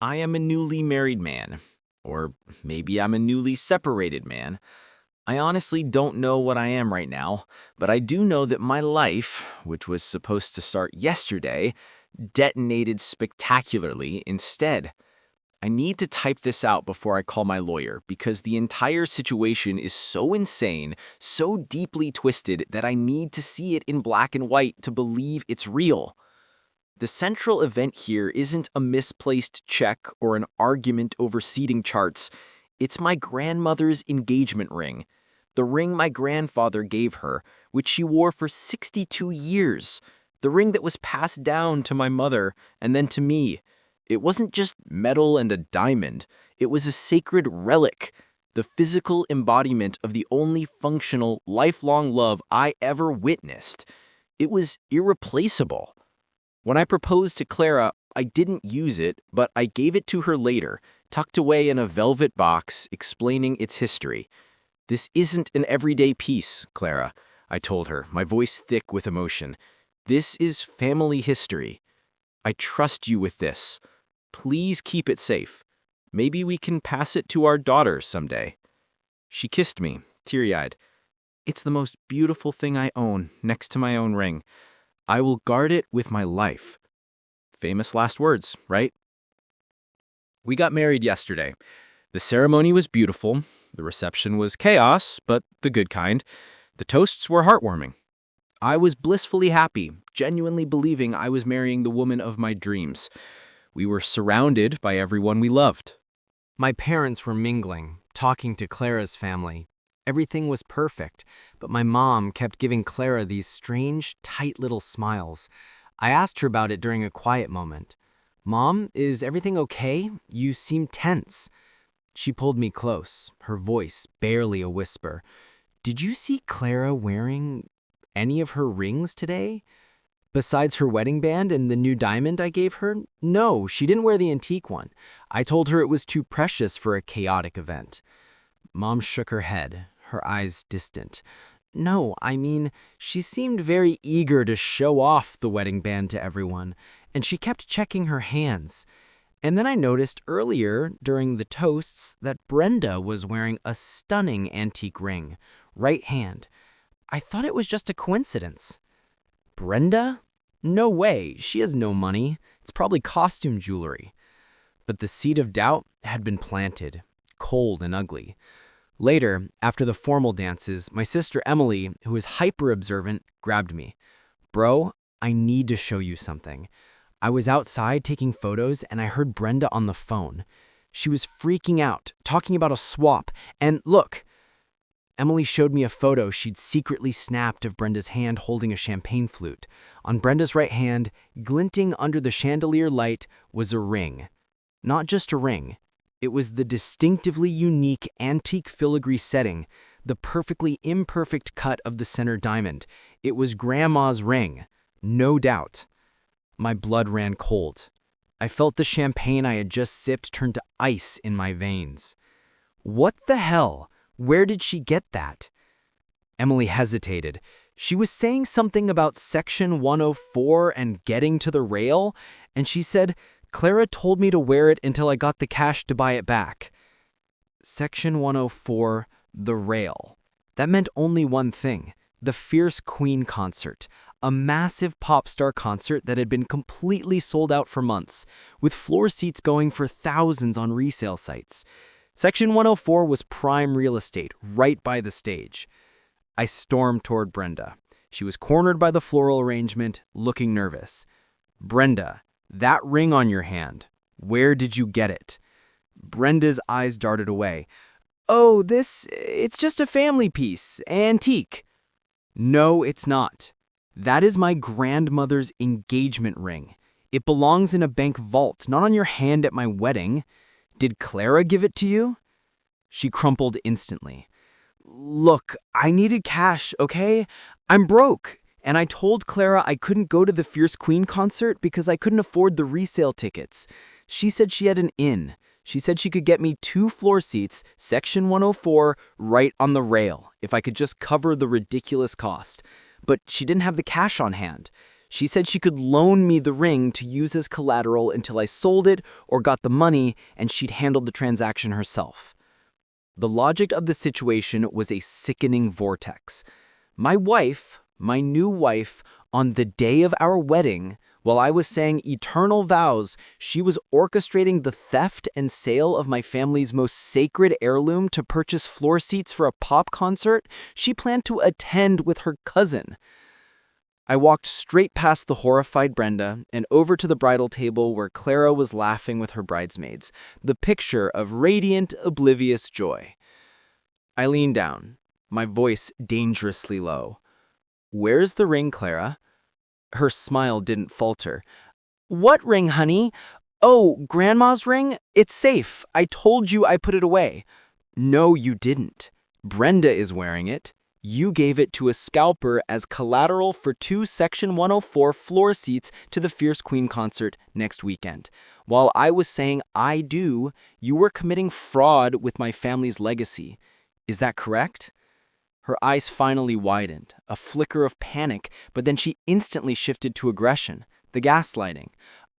I am a newly married man. Or maybe I'm a newly separated man. I honestly don't know what I am right now, but I do know that my life, which was supposed to start yesterday, detonated spectacularly instead. I need to type this out before I call my lawyer because the entire situation is so insane, so deeply twisted that I need to see it in black and white to believe it's real. The central event here isn't a misplaced check or an argument over seating charts. It's my grandmother's engagement ring, the ring my grandfather gave her, which she wore for 62 years, the ring that was passed down to my mother and then to me. It wasn't just metal and a diamond, it was a sacred relic, the physical embodiment of the only functional, lifelong love I ever witnessed. It was irreplaceable. When I proposed to Clara, I didn't use it, but I gave it to her later, tucked away in a velvet box, explaining its history. "This isn't an everyday piece, Clara," I told her, my voice thick with emotion. "This is family history. I trust you with this. Please keep it safe. Maybe we can pass it to our daughter someday." She kissed me, teary-eyed. "It's the most beautiful thing I own, next to my own ring. I will guard it with my life." Famous last words, right? We got married yesterday. The ceremony was beautiful. The reception was chaos, but the good kind. The toasts were heartwarming. I was blissfully happy, genuinely believing I was marrying the woman of my dreams. We were surrounded by everyone we loved. My parents were mingling, talking to Clara's family. Everything was perfect, but my mom kept giving Clara these strange, tight little smiles. I asked her about it during a quiet moment. "Mom, is everything okay? You seem tense." She pulled me close, her voice barely a whisper. "Did you see Clara wearing any of her rings today? Besides her wedding band and the new diamond I gave her? No, she didn't wear the antique one. I told her it was too precious for a chaotic event." Mom shook her head, her eyes distant. "No, I mean, she seemed very eager to show off the wedding band to everyone, and she kept checking her hands. And then I noticed earlier, during the toasts, that Brenda was wearing a stunning antique ring, right hand. I thought it was just a coincidence." "Brenda? No way, she has no money. It's probably costume jewelry." But the seed of doubt had been planted, cold and ugly. Later, after the formal dances, my sister Emily, who is hyper-observant, grabbed me. "Bro, I need to show you something." I was outside taking photos and I heard Brenda on the phone. She was freaking out, talking about a swap, and look! Emily showed me a photo she'd secretly snapped of Brenda's hand holding a champagne flute. On Brenda's right hand, glinting under the chandelier light, was a ring. Not just a ring. It was the distinctively unique antique filigree setting, the perfectly imperfect cut of the center diamond. It was Grandma's ring, no doubt. My blood ran cold. I felt the champagne I had just sipped turn to ice in my veins. "What the hell? Where did she get that?" Emily hesitated. She was saying something about Section 104 and getting to the rail, and she said, "Clara told me to wear it until I got the cash to buy it back." Section 104, the rail. That meant only one thing, the Fierce Queen concert, a massive pop star concert that had been completely sold out for months, with floor seats going for thousands on resale sites. Section 104 was prime real estate, right by the stage. I stormed toward Brenda. She was cornered by the floral arrangement, looking nervous. "Brenda, that ring on your hand, where did you get it?" Brenda's eyes darted away. "Oh, it's just a family piece, antique." "No, it's not. That is my grandmother's engagement ring. It belongs in a bank vault, not on your hand at my wedding. Did Clara give it to you?" She crumpled instantly. "Look, I needed cash, okay? I'm broke. And I told Clara I couldn't go to the Fierce Queen concert because I couldn't afford the resale tickets. She said she had an in. She said she could get me 2 floor seats, Section 104, right on the rail, if I could just cover the ridiculous cost. But she didn't have the cash on hand. She said she could loan me the ring to use as collateral until I sold it or got the money, and she'd handled the transaction herself. The logic of the situation was a sickening vortex. My wife, my new wife, on the day of our wedding, while I was saying eternal vows, she was orchestrating the theft and sale of my family's most sacred heirloom to purchase floor seats for a pop concert she planned to attend with her cousin. I walked straight past the horrified Brenda and over to the bridal table where Clara was laughing with her bridesmaids, the picture of radiant, oblivious joy. I leaned down, my voice dangerously low. "Where's the ring, Clara?" Her smile didn't falter. "What ring, honey? Oh, Grandma's ring? It's safe. I told you I put it away." "No, you didn't. Brenda is wearing it. You gave it to a scalper as collateral for 2 Section 104 floor seats to the Fierce Queen concert next weekend. While I was saying I do, you were committing fraud with my family's legacy. Is that correct?" Her eyes finally widened, a flicker of panic, but then she instantly shifted to aggression, the gaslighting.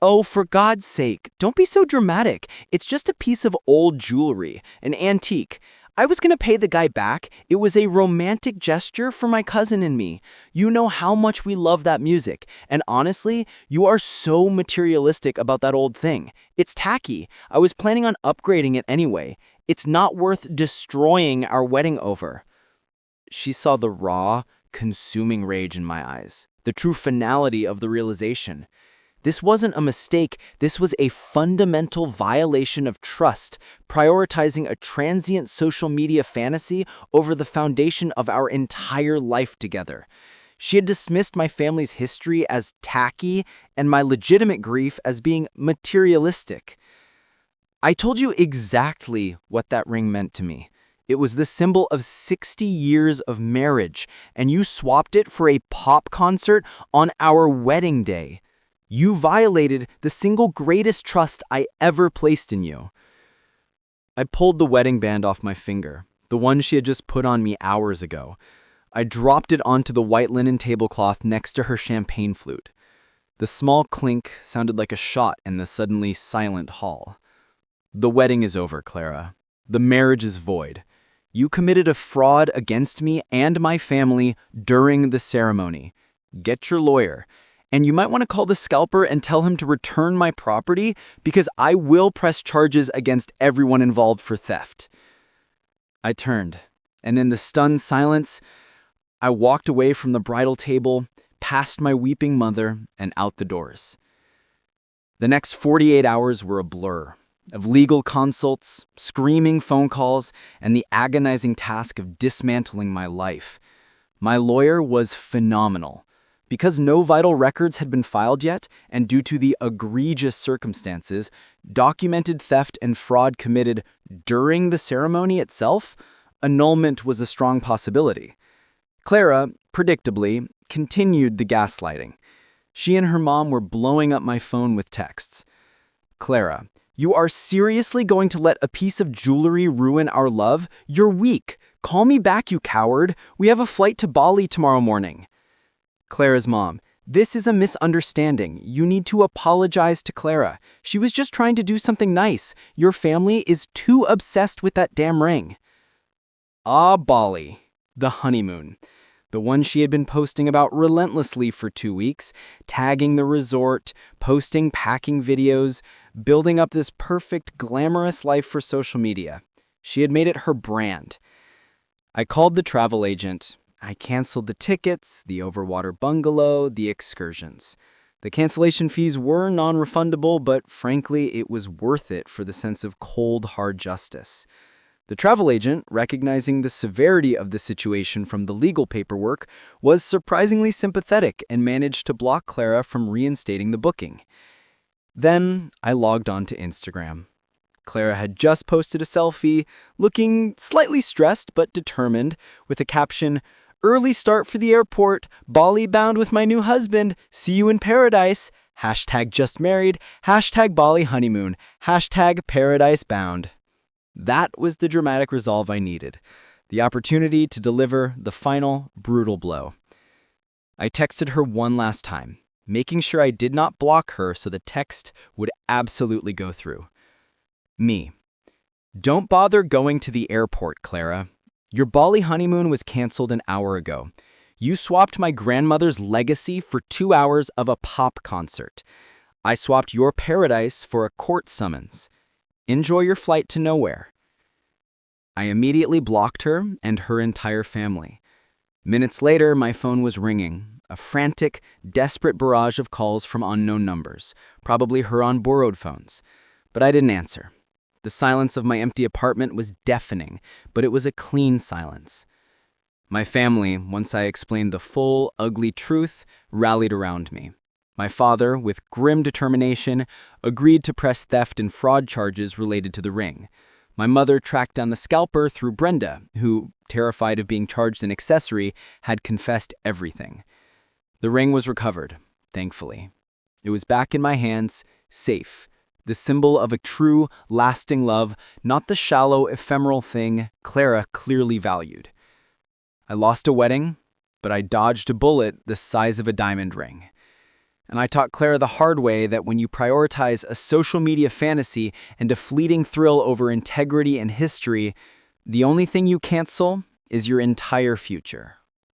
"Oh, for God's sake, don't be so dramatic. It's just a piece of old jewelry, an antique. I was gonna pay the guy back. It was a romantic gesture for my cousin and me. You know how much we love that music. And honestly, you are so materialistic about that old thing. It's tacky. I was planning on upgrading it anyway. It's not worth destroying our wedding over." She saw the raw, consuming rage in my eyes, the true finality of the realization. This wasn't a mistake, this was a fundamental violation of trust, prioritizing a transient social media fantasy over the foundation of our entire life together. She had dismissed my family's history as tacky and my legitimate grief as being materialistic. I told you exactly what that ring meant to me. It was the symbol of 60 years of marriage, and you swapped it for a pop concert on our wedding day. You violated the single greatest trust I ever placed in you. I pulled the wedding band off my finger, the one she had just put on me hours ago. I dropped it onto the white linen tablecloth next to her champagne flute. The small clink sounded like a shot in the suddenly silent hall. "The wedding is over, Clara. The marriage is void. You committed a fraud against me and my family during the ceremony. Get your lawyer. And you might want to call the scalper and tell him to return my property because I will press charges against everyone involved for theft." I turned, and in the stunned silence, I walked away from the bridal table, past my weeping mother, and out the doors. The next 48 hours were a blur of legal consults, screaming phone calls, and the agonizing task of dismantling my life. My lawyer was phenomenal. Because no vital records had been filed yet, and due to the egregious circumstances, documented theft and fraud committed during the ceremony itself, annulment was a strong possibility. Clara, predictably, continued the gaslighting. She and her mom were blowing up my phone with texts. "Clara, you are seriously going to let a piece of jewelry ruin our love? You're weak. Call me back, you coward. We have a flight to Bali tomorrow morning." Clara's mom: "This is a misunderstanding. You need to apologize to Clara. She was just trying to do something nice. Your family is too obsessed with that damn ring." Ah, Bali, the honeymoon. The one she had been posting about relentlessly for 2 weeks, tagging the resort, posting packing videos, building up this perfect, glamorous life for social media. She had made it her brand. I called the travel agent. I canceled the tickets, the overwater bungalow, the excursions. The cancellation fees were non-refundable, but frankly, it was worth it for the sense of cold, hard justice. The travel agent, recognizing the severity of the situation from the legal paperwork, was surprisingly sympathetic and managed to block Clara from reinstating the booking. Then I logged on to Instagram. Clara had just posted a selfie, looking slightly stressed but determined, with a caption, "Early start for the airport, Bali bound with my new husband, see you in paradise, #justmarried, #Bali honeymoon, #paradise bound." That was the dramatic resolve I needed, the opportunity to deliver the final, brutal blow. I texted her one last time, making sure I did not block her so the text would absolutely go through. Me. Don't bother going to the airport, Clara. Your Bali honeymoon was canceled an hour ago. You swapped my grandmother's legacy for 2 hours of a pop concert. I swapped your paradise for a court summons. Enjoy your flight to nowhere. I immediately blocked her and her entire family. Minutes later, my phone was ringing, a frantic, desperate barrage of calls from unknown numbers, probably her on borrowed phones. But I didn't answer. The silence of my empty apartment was deafening, but it was a clean silence. My family, once I explained the full, ugly truth, rallied around me. My father, with grim determination, agreed to press theft and fraud charges related to the ring. My mother tracked down the scalper through Brenda, who, terrified of being charged an accessory, had confessed everything. The ring was recovered, thankfully. It was back in my hands, safe. The symbol of a true, lasting love, not the shallow, ephemeral thing Clara clearly valued. I lost a wedding, but I dodged a bullet the size of a diamond ring. And I taught Clara the hard way that when you prioritize a social media fantasy and a fleeting thrill over integrity and history, the only thing you cancel is your entire future.